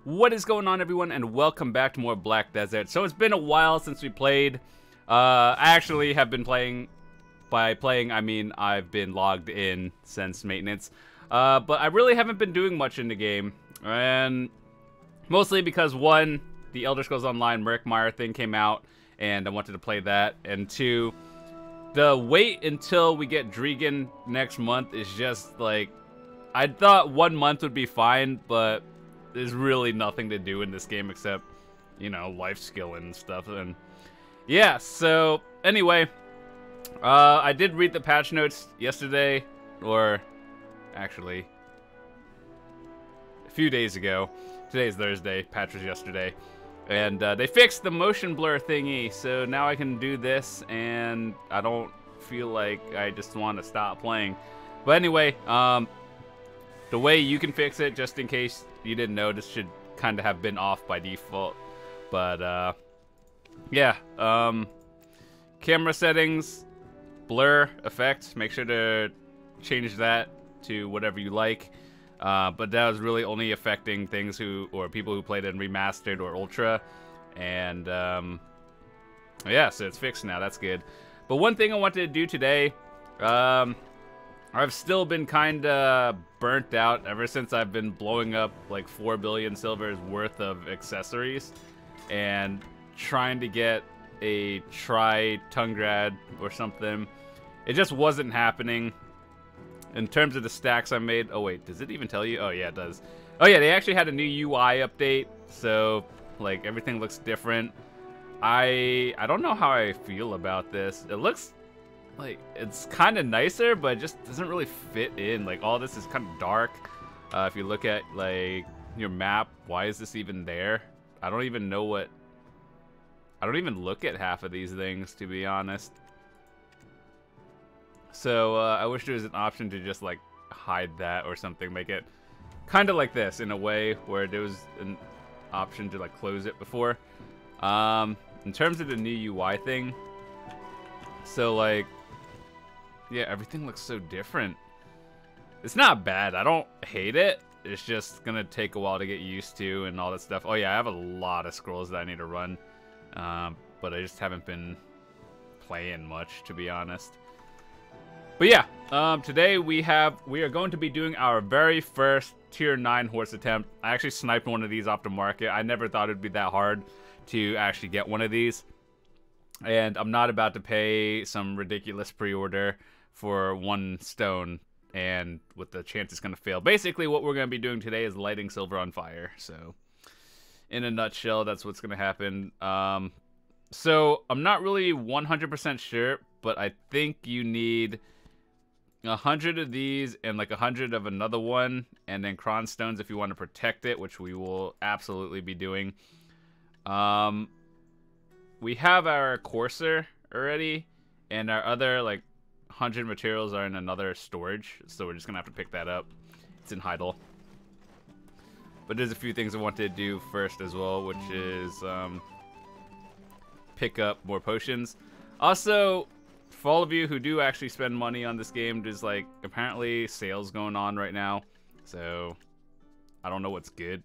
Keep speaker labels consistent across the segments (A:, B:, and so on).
A: What is going on, everyone, and welcome back to more Black Desert. So it's been a while since we played. I actually have been playing. By playing, I mean I've been logged in since maintenance. But I really haven't been doing much in the game. And mostly because, one, the Elder Scrolls Online Murkmire thing came out, and I wanted to play that. And two, the wait until we get Dregan next month is just like... I thought 1 month would be fine, but there's really nothing to do in this game except, you know, life skill and stuff. And yeah, so anyway, I did read the patch notes yesterday, or actually a few days ago. Today's Thursday, patch was yesterday. And they fixed the motion blur thingy, so now I can do this, and I don't feel like I just want to stop playing. But anyway, the way you can fix it, just in case you didn't know, this should kind of have been off by default. But, yeah. Camera settings, blur effect. Make sure to change that to whatever you like. But that was really only affecting things or people who played in Remastered or Ultra. And, yeah, so it's fixed now. That's good. But one thing I wanted to do today, I've still been kind of burnt out ever since I've been blowing up like 4 billion silvers worth of accessories and trying to get a Tunggrad or something. It just wasn't happening. In terms of the stacks I made, oh wait, does it even tell you? Oh yeah, it does. Oh yeah, they actually had a new UI update, so like everything looks different. I don't know how I feel about this. It looks like it's kind of nicer, but it just doesn't really fit in. Like all this is kind of dark. If you look at like your map, why is this even there? I don't even know what. I don't even look at half of these things, to be honest. So I wish there was an option to just like hide that or something, make it kind of like this in a way where there was an option to like close it before. In terms of the new UI thing, so like. Yeah, everything looks so different. It's not bad. I don't hate it. It's just gonna take a while to get used to and all that stuff. Oh yeah, I have a lot of scrolls that I need to run. But I just haven't been playing much, to be honest. But yeah, today we are going to be doing our very first tier 9 horse attempt. I actually sniped one of these off the market. I never thought it'd be that hard to actually get one of these. And I'm not about to pay some ridiculous pre-order for 1 stone and with the chance it's going to fail. Basically, what we're going to be doing today is lighting silver on fire. So, in a nutshell, that's what's going to happen. So, I'm not really 100% sure, but I think you need 100 of these and like 100 of another one, and then cron stones if you want to protect it, which we will absolutely be doing. We have our courser already, and our other like 100 materials are in another storage, so we're just gonna have to pick that up. It's in Heidel. But there's a few things I wanted to do first as well, which is pick up more potions. Also, for all of you who do actually spend money on this game, there's like apparently sales going on right now, so I don't know what's good.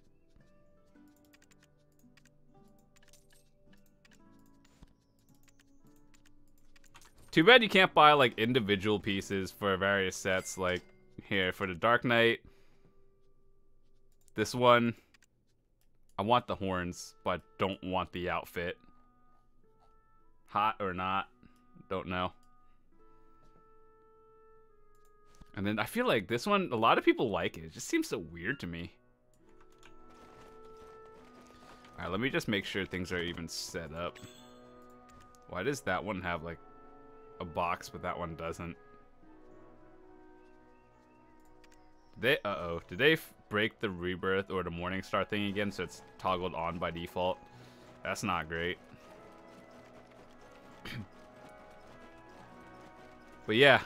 A: Too bad you can't buy like individual pieces for various sets. Like here for the Dark Knight, this one, I want the horns, but don't want the outfit. Hot or not, don't know. And then I feel like this one, a lot of people like it. It just seems so weird to me. Alright, let me just make sure things are even set up. Why does that one have like a box, but that one doesn't? Did they break the rebirth or the morning star thing again, so it's toggled on by default? That's not great. But yeah,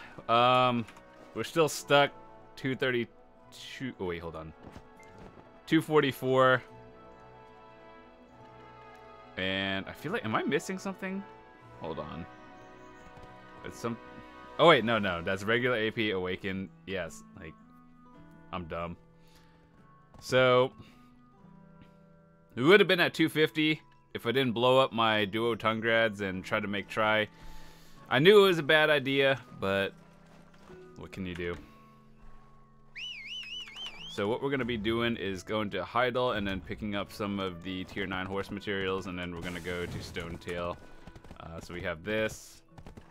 A: we're still stuck 232. Oh wait, hold on. 244. And I feel like, am I missing something? Hold on. It's some. Oh wait, no, that's regular AP awaken. Yes, like I'm dumb. So It would have been at 250 if I didn't blow up my duo Tungrads and try to make try. I knew it was a bad idea, but what can you do? So what we're going to be doing is going to Heidel and then picking up some of the tier 9 horse materials, and then we're going to go to Stonetail. So we have this,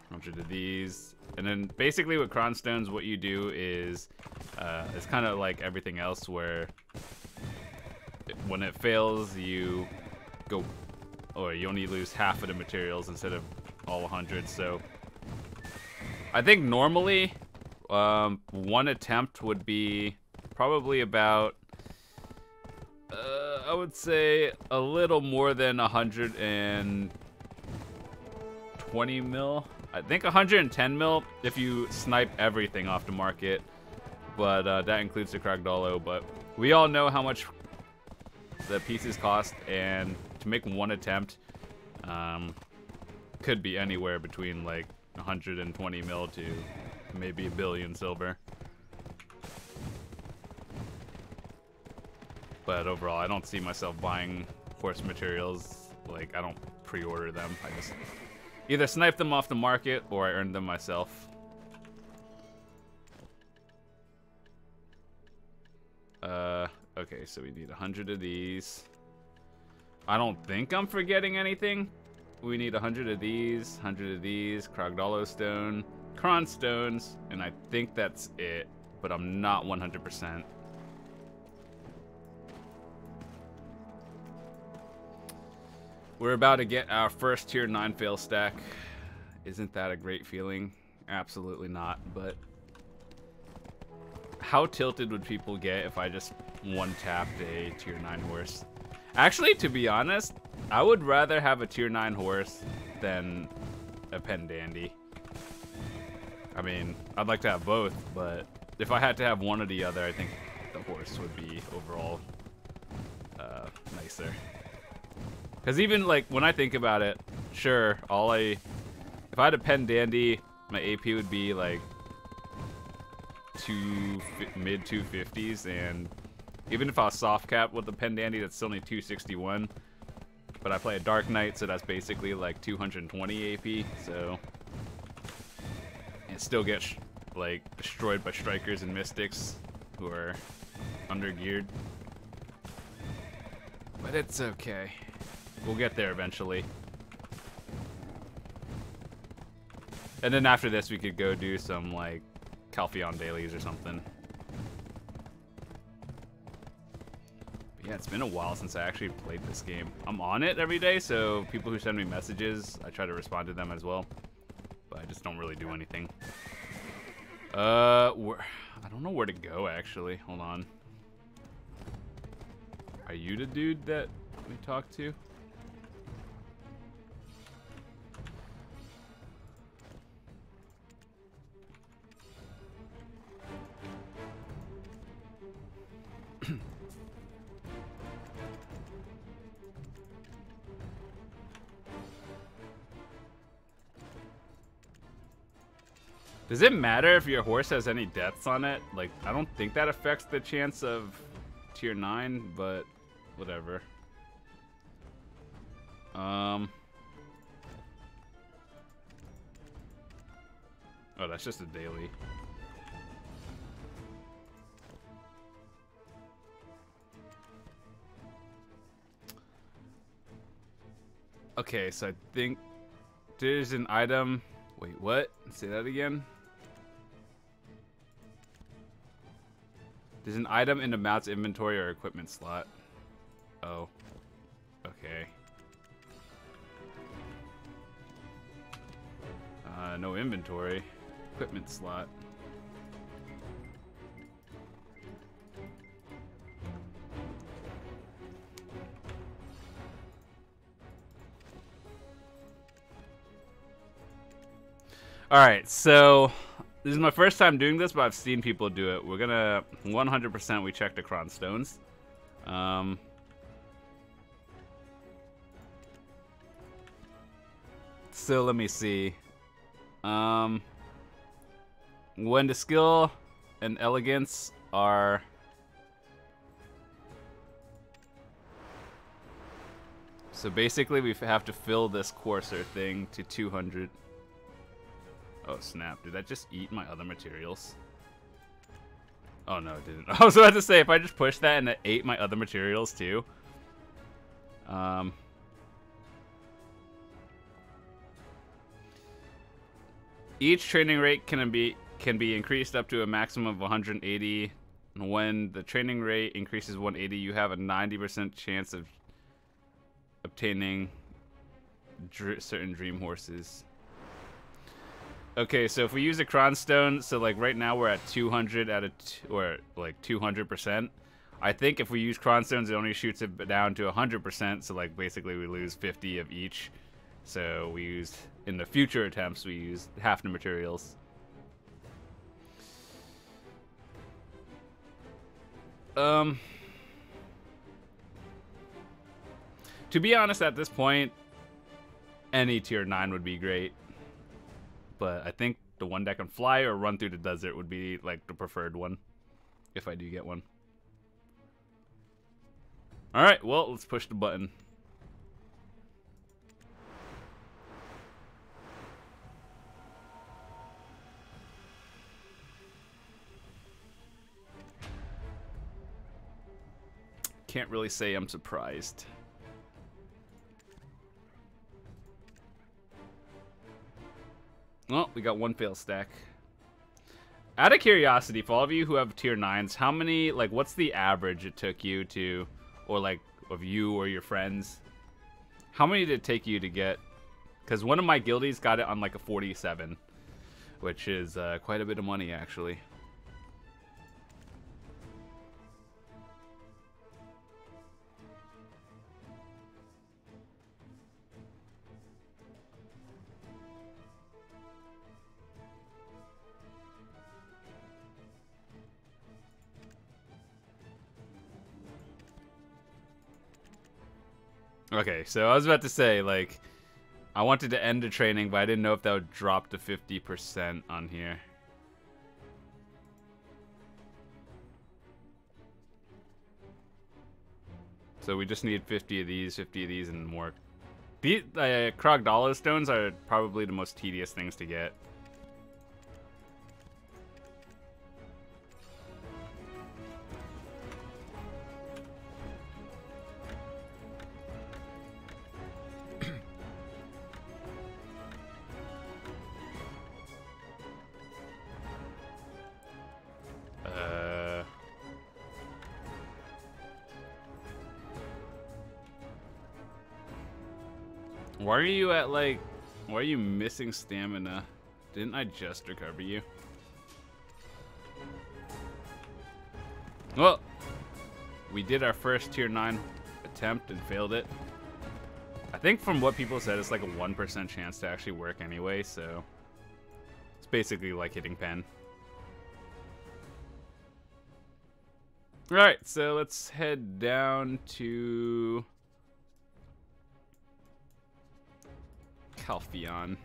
A: 100 of these, and then basically with Cronstones what you do is it's kind of like everything else where when it fails you go, or you only lose half of the materials instead of all 100. So I think normally one attempt would be probably about I would say a little more than 120 mil. I think 110 mil if you snipe everything off the market, but that includes the Kragdolo. But we all know how much the pieces cost, and to make one attempt could be anywhere between like 120 mil to maybe a billion silver. But overall, I don't see myself buying horse materials. Like, I don't pre-order them. I just either snipe them off the market or I earn them myself. Okay, so we need 100 of these. I don't think I'm forgetting anything. We need 100 of these, 100 of these, Kragdolo stone, Kron stones, and I think that's it, but I'm not 100%. We're about to get our first tier 9 fail stack. Isn't that a great feeling? Absolutely not, but how tilted would people get if I just one-tapped a tier 9 horse? Actually, to be honest, I would rather have a tier 9 horse than a Pendandy. I mean, I'd like to have both, but if I had to have one or the other, I think the horse would be overall nicer. Because even like when I think about it, sure, if I had a Pendandy, my AP would be like mid 250s, and even if I was soft cap with the Pendandy, that's still only 261. But I play a Dark Knight, so that's basically like 220 AP. So it still gets like destroyed by strikers and mystics who are undergeared. But it's okay. We'll get there eventually. And then after this, we could go do some like Calpheon dailies or something. But yeah, it's been a while since I actually played this game. I'm on it every day, so people who send me messages, I try to respond to them as well. But I just don't really do anything. I don't know where to go actually. Hold on. Are you the dude that we talked to? Does it matter if your horse has any deaths on it? Like, I don't think that affects the chance of tier 9, but whatever. Oh, that's just a daily. Okay, so I think there's an item. Wait, what? Say that again. There's an item in the mount's inventory or equipment slot. Oh. Okay. No inventory. Equipment slot. Alright, so this is my first time doing this, but I've seen people do it. We're gonna 100% we check the Kron stones. So let me see. When the skill and elegance are So basically we have to fill this courser thing to 200. Oh snap, did that just eat my other materials? Oh no, it didn't. I was about to say, if I just pushed that and it ate my other materials too. Each training rate can be increased up to a maximum of 180. And when the training rate increases 180, you have a 90% chance of obtaining certain dream horses. Okay, so if we use a cronstone, so like right now we're at 200 or like 200%. I think if we use cronstones, it only shoots it down to 100%. So like basically we lose 50 of each. So we used, in the future attempts, we used half the materials. To be honest, at this point, any tier 9 would be great. But I think the one that can fly or run through the desert would be like the preferred one, if I do get one. Alright, well, let's push the button. Can't really say I'm surprised. Well, we got one fail stack. Out of curiosity, for all of you who have tier 9s, how many, like, what's the average it took you to, or like, of you or your friends? How many did it take you to get? Because one of my guildies got it on like a 47, which is quite a bit of money, actually. Okay, so I was about to say, like, I wanted to end the training, but I didn't know if that would drop to 50% on here. So we just need 50 of these, and more. The Krogdala stones are probably the most tedious things to get. Why are you at, like, why are you missing stamina? Didn't I just recover you? Well, we did our first tier 9 attempt and failed it. I think from what people said, it's like a 1% chance to actually work anyway, so it's basically like hitting pen. Alright, so let's head down to Calpheon.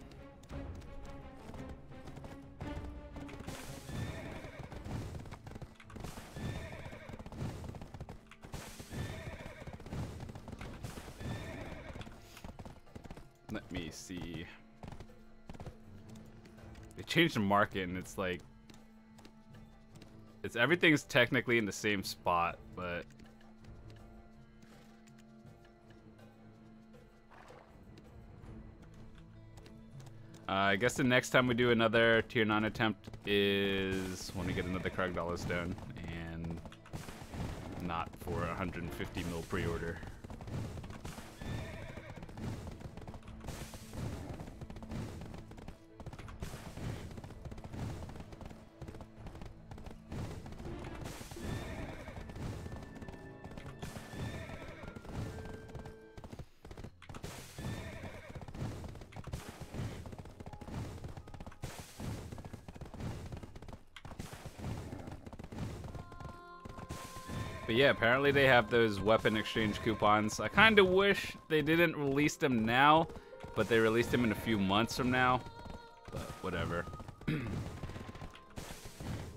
A: Let me see. They changed the market and it's like, everything's technically in the same spot, but I guess the next time we do another tier 9 attempt is when we get another Krogdala stone, and not for 150 mil pre-order. But yeah, apparently they have those weapon exchange coupons. I kind of wish they didn't release them now, but they released them in a few months from now. But whatever. It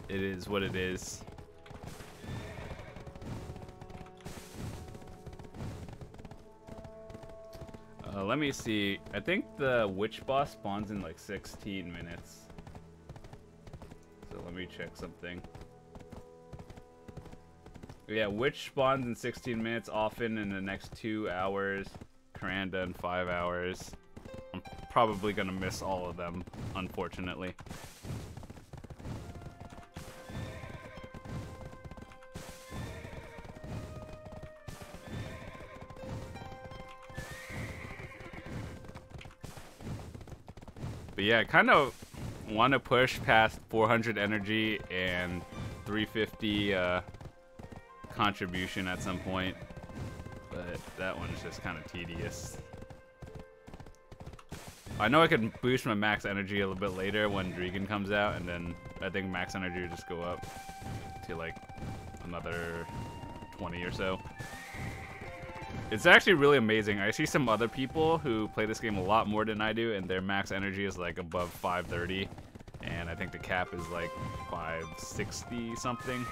A: is what it is. let me see. I think the witch boss spawns in like 16 minutes. So let me check something. Yeah, witch spawns in 16 minutes, often in the next 2 hours. Karanda in 5 hours. I'm probably gonna miss all of them, unfortunately. But yeah, I kind of want to push past 400 energy and 350 contribution at some point, but that one's just kind of tedious. I know I can boost my max energy a little bit later when Dragon comes out, and then I think max energy will just go up to like another 20 or so. It's actually really amazing. I see some other people who play this game a lot more than I do, and their max energy is like above 530, and I think the cap is like 560 something.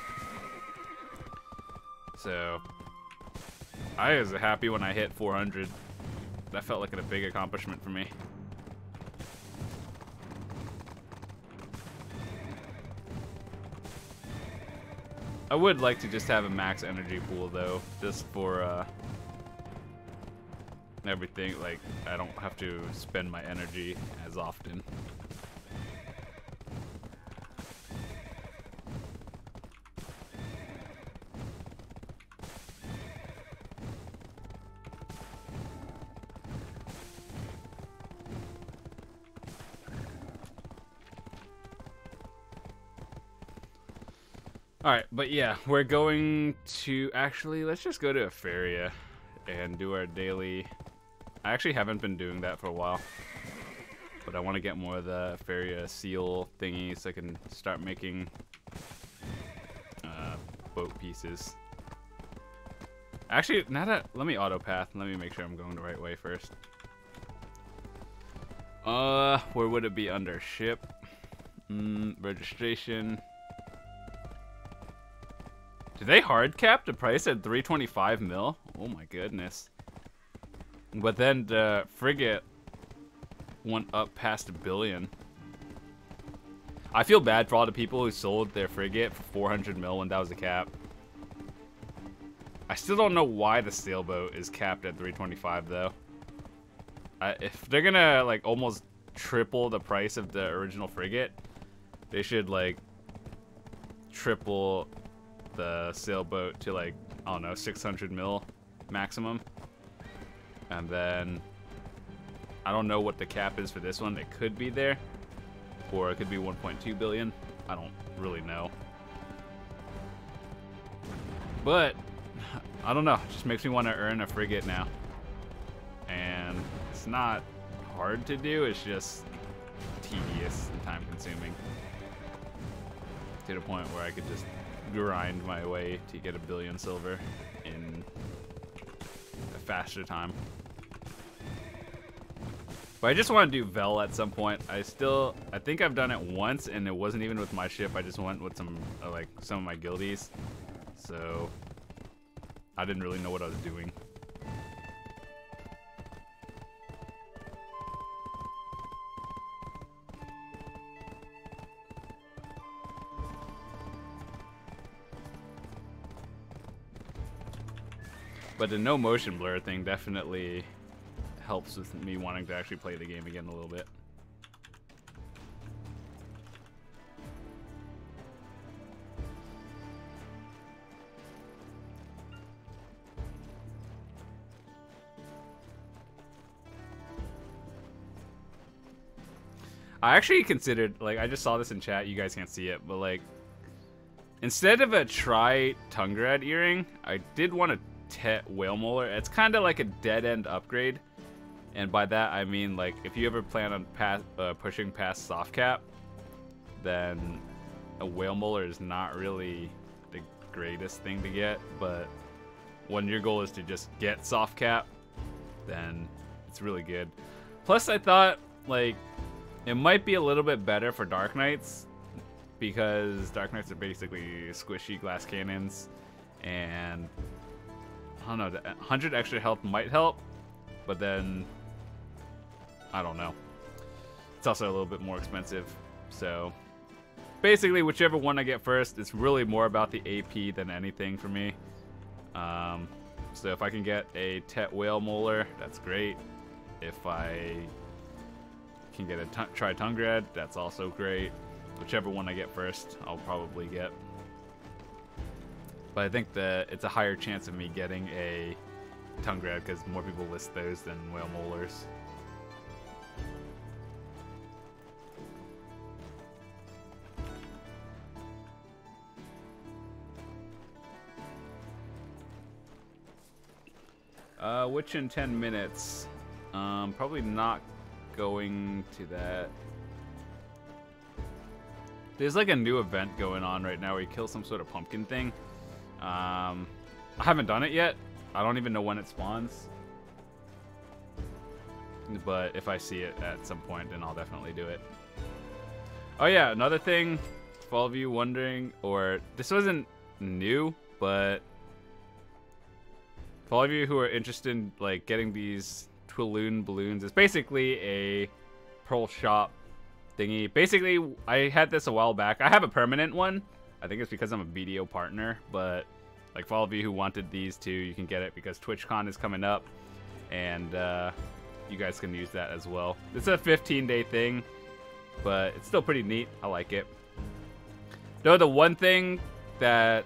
A: So I was happy when I hit 400. That felt like a big accomplishment for me. I would like to just have a max energy pool though, just for everything. Like, I don't have to spend my energy as often. Alright, but yeah, we're going to actually, let's just go to Afaria and do our daily. I actually haven't been doing that for a while, but I want to get more of the Afaria seal thingy so I can start making boat pieces. Actually, now that, let me auto path. Let me make sure I'm going the right way first. Where would it be under? Ship, registration. Did they hard cap the price at 325 mil? Oh my goodness. But then the frigate went up past $1 billion. I feel bad for all the people who sold their frigate for 400 mil when that was the cap. I still don't know why the sailboat is capped at 325 though. If they're gonna like almost triple the price of the original frigate, they should like triple the sailboat to like, I don't know, 600 mil maximum. And then I don't know what the cap is for this one. It could be there, or it could be 1.2 billion. I don't really know. But I don't know, it just makes me want to earn a frigate now. And it's not hard to do, it's just tedious and time consuming. To the point where I could just grind my way to get 1 billion silver in a faster time. But I just want to do Vel at some point. I think I've done it once, and it wasn't even with my ship. I just went with some of my guildies. So I didn't really know what I was doing. But the no motion blur thing definitely helps with me wanting to actually play the game again a little bit. I actually considered, like, I just saw this in chat, you guys can't see it, but like, instead of a tri-Tungrad earring, I did want a Tet whale molar. It's kind of like a dead-end upgrade, and by that I mean, like, if you ever plan on pushing past soft cap, then a whale molar is not really the greatest thing to get. But when your goal is to just get soft cap, then it's really good. Plus, I thought, like, it might be a little bit better for Dark Knights, because Dark Knights are basically squishy glass cannons, and I don't know, the 100 extra health might help, but then I don't know. It's also a little bit more expensive. So basically, whichever one I get first, it's really more about the AP than anything for me. So if I can get a Tet Whale Molar, that's great. If I can get a Tritungred, that's also great. Whichever one I get first, I'll probably get. But I think that it's a higher chance of me getting a Tungred because more people list those than Whale Molars. Which in 10 minutes? Probably not going to that. There's like a new event going on right now where you kill some sort of pumpkin thing. I haven't done it yet. I don't even know when it spawns. But if I see it at some point, then I'll definitely do it. Oh yeah, another thing, for all of you wondering, or this wasn't new, but for all of you who are interested in like getting these Twilloon balloons, it's basically a Pearl Shop thingy. Basically, I had this a while back. I have a permanent one. I think it's because I'm a BDO partner, but like for all of you who wanted these two, you can get it because TwitchCon is coming up, and you guys can use that as well. It's a 15-day thing, but it's still pretty neat. I like it. Though the one thing that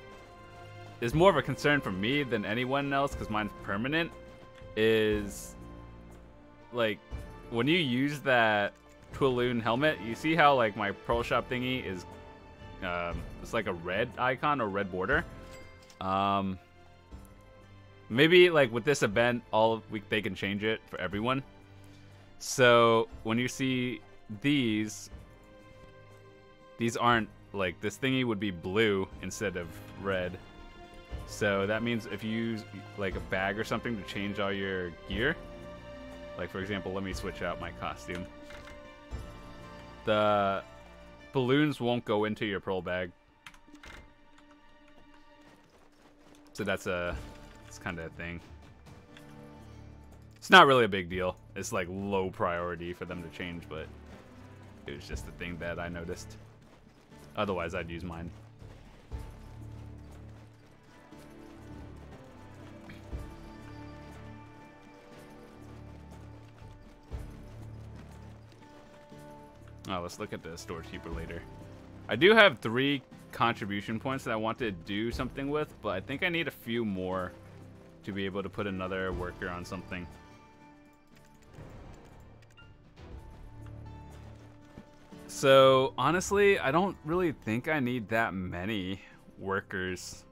A: is more of a concern for me than anyone else, because mine's permanent, is like when you use that Twilloon helmet, you see how like my Pearl Shop thingy is it's like a red icon or red border. Maybe like with this event, they can change it for everyone. So when you see these aren't like, this thingy would be blue instead of red. So that means if you use like a bag or something to change all your gear, like for example, let me switch out my costume. The balloons won't go into your pearl bag. So it's kind of a thing. It's not really a big deal. It's like low priority for them to change, but it was just a thing that I noticed. Otherwise, I'd use mine. Oh, let's look at the storage keeper later. I do have 3 contribution points that I want to do something with, but I think I need a few more to be able to put another worker on something. So, honestly, I don't really think I need that many workers.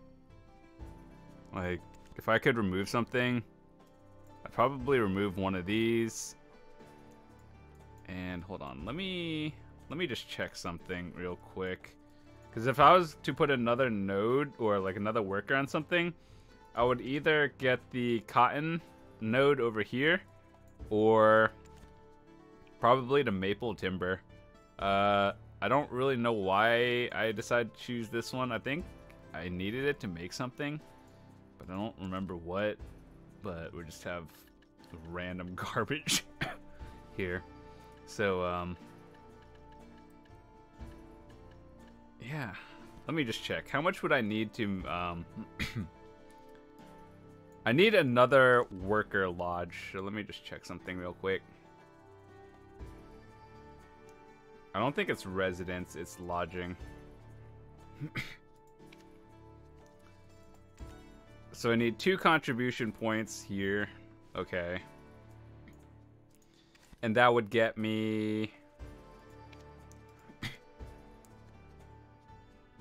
A: Like, if I could remove something, I'd probably remove one of these. And hold on, let me just check something real quick. Because if I was to put another node or like another worker on something, I would either get the cotton node over here or probably the maple timber. I don't really know why I decided to choose this one. I think I needed it to make something, but I don't remember what. But we just have random garbage here. So, yeah. Let me just check. How much would I need to, I need another worker lodge. So let me just check something real quick. I don't think it's residence, it's lodging. So I need 2 contribution points here. Okay. And that would get me...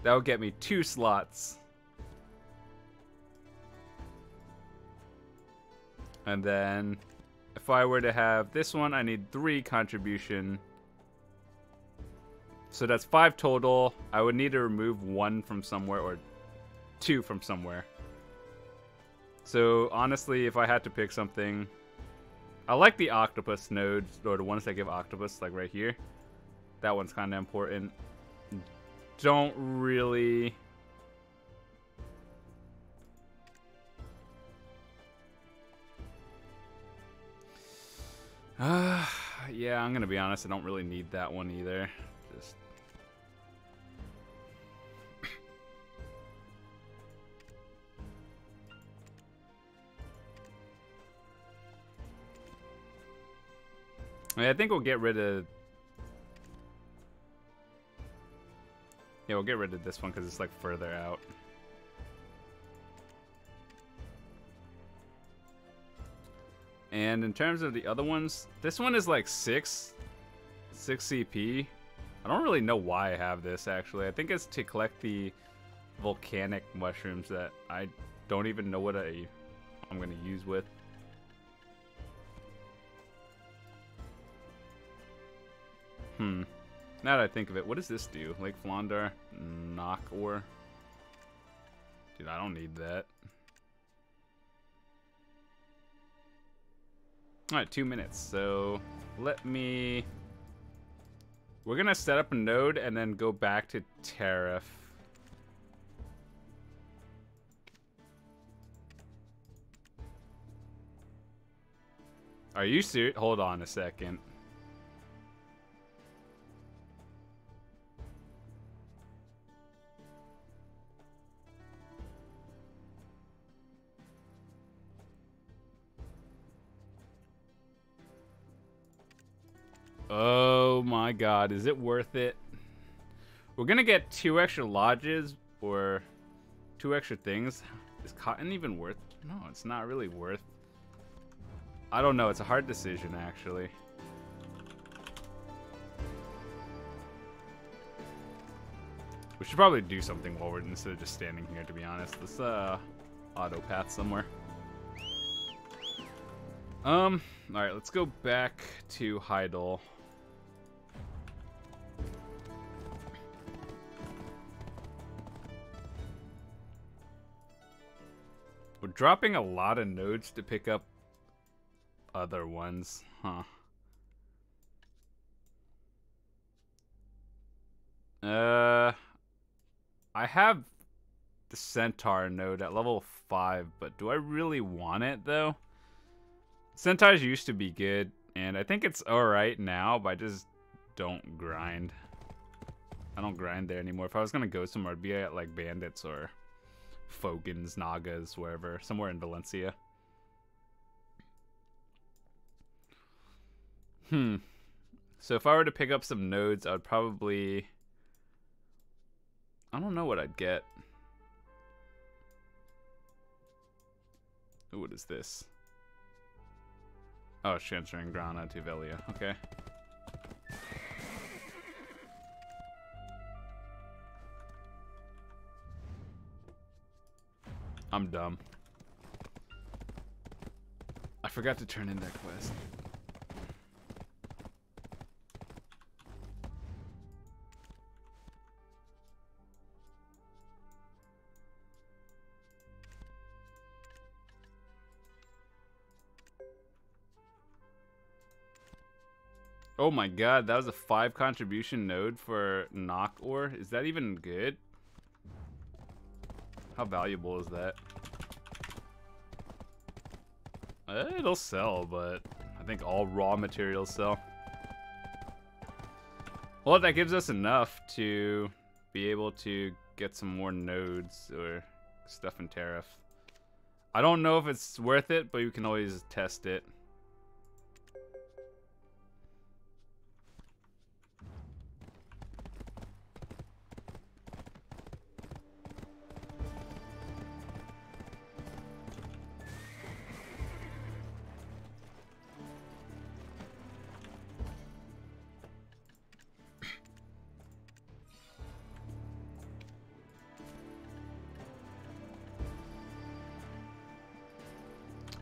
A: that would get me 2 slots. And then if I were to have this one, I need 3 contribution. So that's 5 total. I would need to remove 1 from somewhere or 2 from somewhere. So honestly, if I had to pick something, I like the octopus nodes, or the ones that give octopus, like right here. That one's kind of important. Don't really... Yeah, I'm gonna be honest, I don't really need that one either. Just... I think we'll get rid of... Yeah, we'll get rid of this one because it's like further out. And in terms of the other ones, this one is like 6 CP. I don't really know why I have this actually. I think it's to collect the volcanic mushrooms that I don't even know what I'm gonna use with. Now that I think of it, what does this do? Lake Flandar, knock ore. Dude, I don't need that. Alright, 2 minutes. So let me... We're gonna set up a node and then go back to Tariff. Are you serious? Hold on a second. Oh my god, is it worth it? We're gonna get 2 extra lodges or 2 extra things. Is cotton even worth? No, it's not really worth. I don't know, it's a hard decision actually. We should probably do something while we're instead of just standing here, to be honest. Let's auto path somewhere. Alright, let's go back to Heidel. We're dropping a lot of nodes to pick up other ones, huh? I have the Centaur node at level 5, but do I really want it though? Centaurs used to be good, and I think it's alright now, but I just don't grind. I don't grind there anymore. If I was gonna go somewhere, it'd be at like Bandits or Fogans, Nagas, wherever. Somewhere in Valencia. So if I were to pick up some nodes, I would probably... I don't know what I'd get. Ooh, what is this? Oh, it's transferring Grana to Velia. Okay. I'm dumb. I forgot to turn in that quest. Oh my god, that was a 5 contribution node for knock ore. Is that even good? How valuable is that? It'll sell, but I think all raw materials sell. Well, that gives us enough to be able to get some more nodes or stuff in Tariff. I don't know if it's worth it, but you can always test it.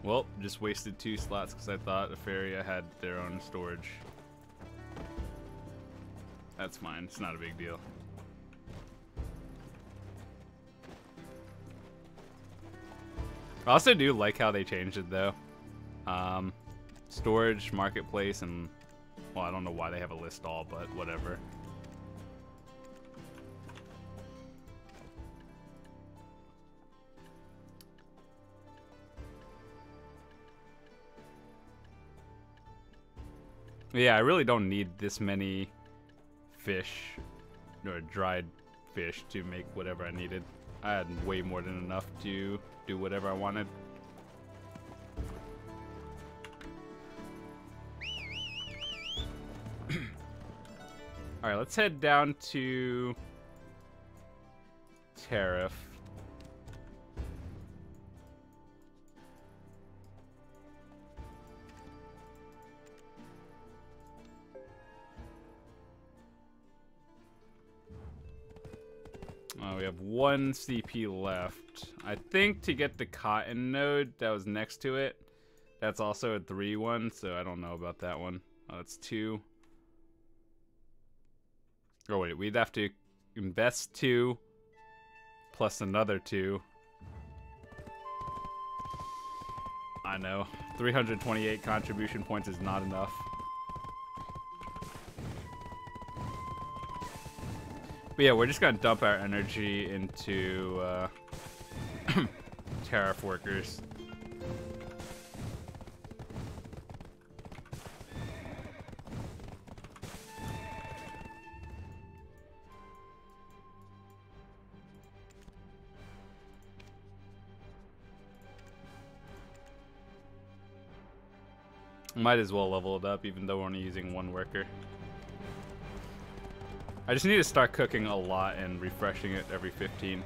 A: Well, just wasted 2 slots because I thought Afaria had their own storage. That's fine, it's not a big deal. I also do like how they changed it though. Storage, marketplace, and well, I don't know why they have a list all, but whatever. Yeah, I really don't need this many fish or dried fish to make whatever I needed. I had way more than enough to do whatever I wanted. Alright, let's head down to Tariff. We have one CP left. I think to get the cotton node that was next to it, that's also a 3-1, so I don't know about that one. Oh, it's 2. Oh wait, we'd have to invest 2 plus another 2. I know. 328 contribution points is not enough. But yeah, we're just gonna dump our energy into tariff workers. Might as well level it up, even though we're only using 1 worker. I just need to start cooking a lot and refreshing it every 15.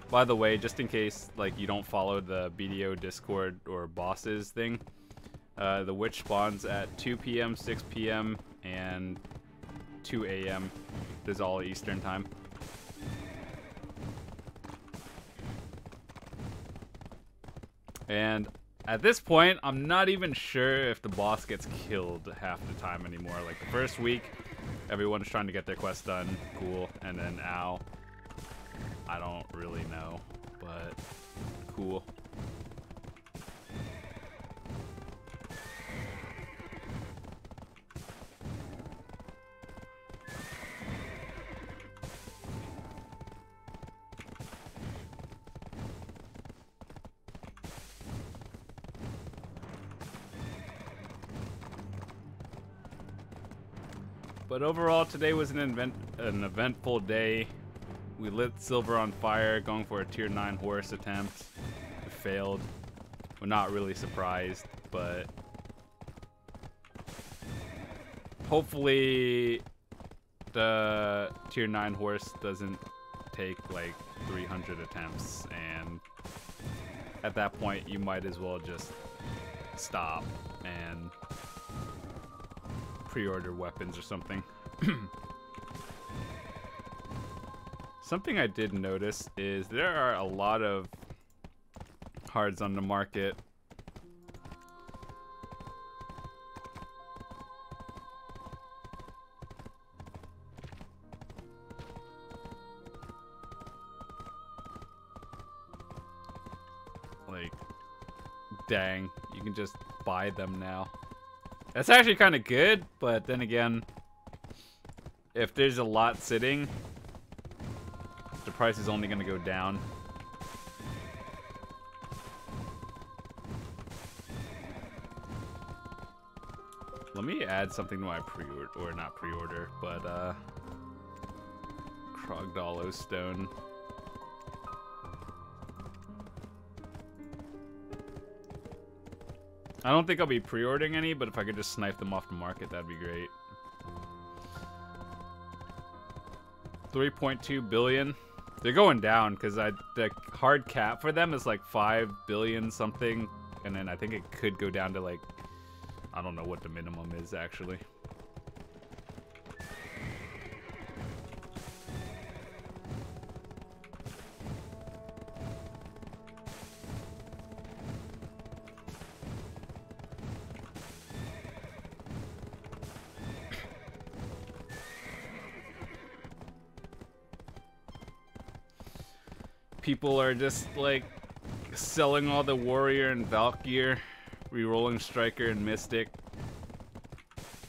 A: By the way, just in case like you don't follow the BDO Discord or bosses thing, the witch spawns at 2 p.m., 6 p.m., and 2 a.m. This is all Eastern time. And at this point, I'm not even sure if the boss gets killed half the time anymore. Like the first week, everyone's trying to get their quest done, cool, and then ow, I don't really know, but cool. But overall, today was an eventful day. We lit Silver on fire, going for a tier 9 horse attempt. We failed. We're not really surprised, but hopefully the tier 9 horse doesn't take like 300 attempts, and at that point you might as well just stop and pre-order weapons or something. Something I did notice is there are a lot of hards on the market. Like, dang, you can just buy them now. That's actually kind of good, but then again, if there's a lot sitting, the price is only going to go down. Let me add something to my pre-order, or not pre-order, but Krogdalo Stone. I don't think I'll be pre-ordering any, but if I could just snipe them off the market, that'd be great. 3.2 billion. They're going down because the hard cap for them is like 5 billion something, and then I think it could go down to like, I don't know what the minimum is actually. People are just like selling all the warrior and Valk gear, re-rolling striker and mystic.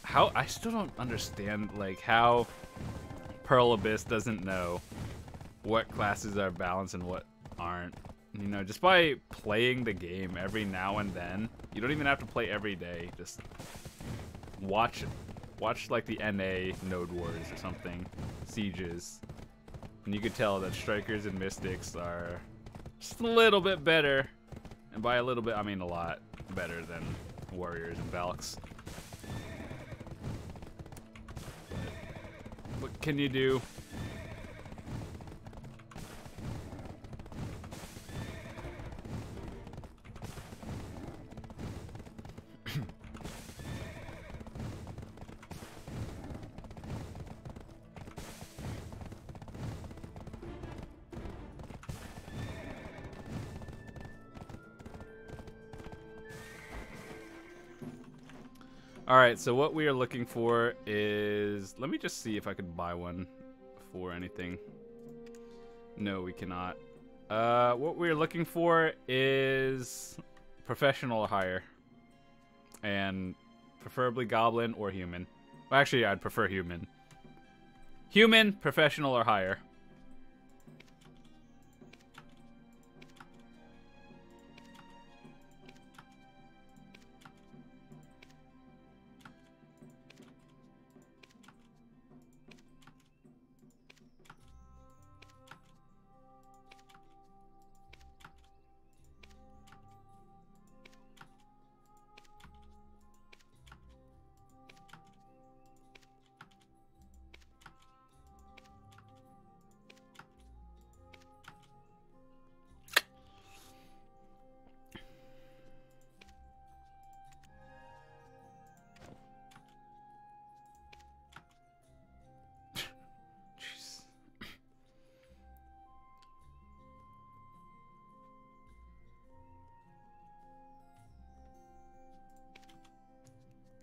A: How I still don't understand like how Pearl Abyss doesn't know what classes are balanced and what aren't. You know, just by playing the game every now and then, you don't even have to play every day. Just watch like the NA Node Wars or something, Sieges, and you could tell that Strikers and Mystics are just a little bit better, and by a little bit I mean a lot better than Warriors and Valks. But what can you do? Alright, so what we are looking for is... Let me just see if I could buy one for anything. No, we cannot. What we're looking for is professional or higher. And preferably goblin or human. Well, actually, I'd prefer human. Human, professional, or higher.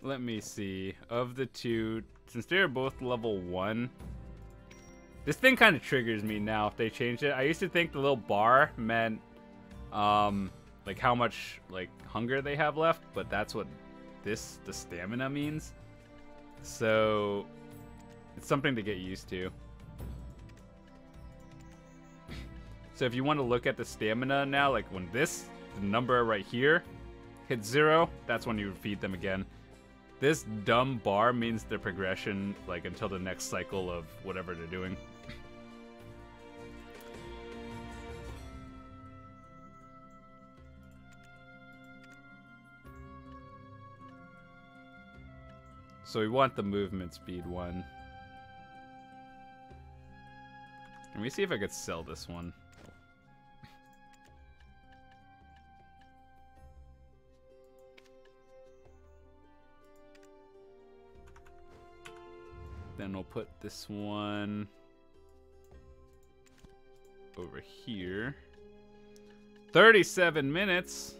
A: Let me see. Of the two, since they're both level 1, this thing kind of triggers me now if they changed it. I used to think the little bar meant like how much like hunger they have left, but that's what the stamina means. So it's something to get used to. So if you want to look at the stamina now, like when the number right here hits 0, that's when you feed them again. This dumb bar means their progression, like, until the next cycle of whatever they're doing. So we want the movement speed one. Let me see if I could sell this one. Then we'll put this one over here. 37 minutes.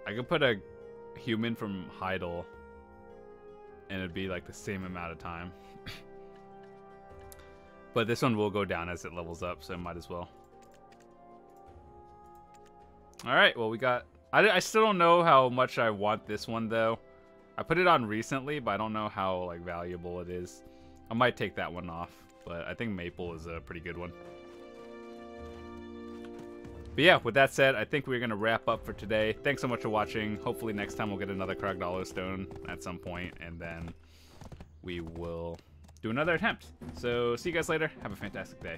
A: I could put a human from Heidel and it'd be like the same amount of time. But this one will go down as it levels up, so I might as well. Alright, well we got... I still don't know how much I want this one though. I put it on recently, but I don't know how like valuable it is. I might take that one off, but I think Maple is a pretty good one. But yeah, with that said, I think we're going to wrap up for today. Thanks so much for watching. Hopefully next time we'll get another Kragdalo Stone at some point, and then we will do another attempt. So see you guys later. Have a fantastic day.